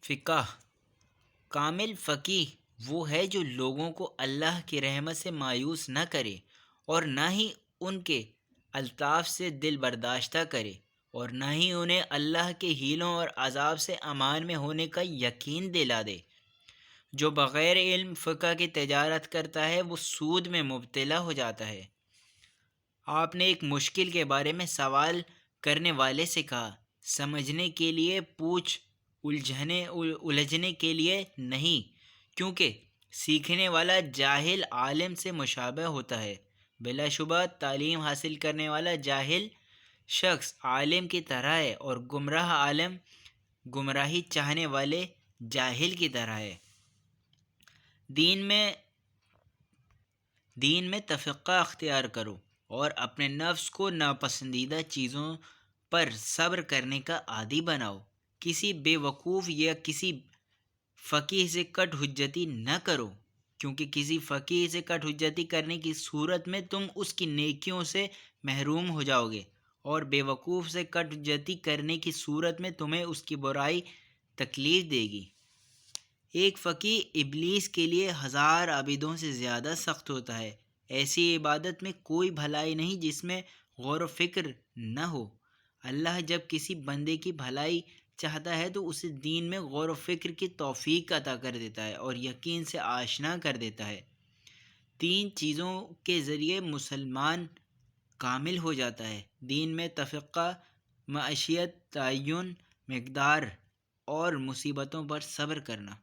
فقہ کامل فقیہ وہ ہے جو لوگوں کو اللہ کی رحمت سے مایوس نہ کرے اور نہ ہی ان کے الطاف سے دل برداشتہ کرے اور نہ ہی انہیں اللہ کے حیلوں اور عذاب سے امان میں ہونے کا یقین دلا دے۔ جو بغیر علم فقہ کی تجارت کرتا ہے وہ سود میں مبتلا ہو جاتا ہے۔ آپ نے ایک مشکل کے بارے میں سوال کرنے والے سے کہا، سمجھنے کے لیے پوچھ، الجھنے کے لیے نہیں، کیونکہ سیکھنے والا جاہل عالم سے مشابہ ہوتا ہے۔ بلا شبہ تعلیم حاصل کرنے والا جاہل شخص عالم کی طرح ہے اور گمراہ عالم گمراہی چاہنے والے جاہل کی طرح ہے۔ دین میں تفقہ اختیار کرو اور اپنے نفس کو ناپسندیدہ چیزوں پر صبر کرنے کا عادی بناؤ۔ کسی بے وقوف یا کسی فقیہ سے کٹ حجتی نہ کرو، کیونکہ کسی فقیہ سے کٹ حجتی کرنے کی صورت میں تم اس کی نیکیوں سے محروم ہو جاؤ گے، اور بے وقوف سے کٹ حجتی کرنے کی صورت میں تمہیں اس کی برائی تکلیف دے گی۔ ایک فقیہ ابلیس کے لیے 1000 عابدوں سے زیادہ سخت ہوتا ہے۔ ایسی عبادت میں کوئی بھلائی نہیں جس میں غور و فکر نہ ہو۔ اللہ جب کسی بندے کی بھلائی چاہتا ہے تو اسے دین میں غور و فکر کی توفیق عطا کر دیتا ہے اور یقین سے آشنا کر دیتا ہے۔ 3 چیزوں کے ذریعے مسلمان کامل ہو جاتا ہے: دین میں تفقہ، معیشت تعین، مقدار اور مصیبتوں پر صبر کرنا۔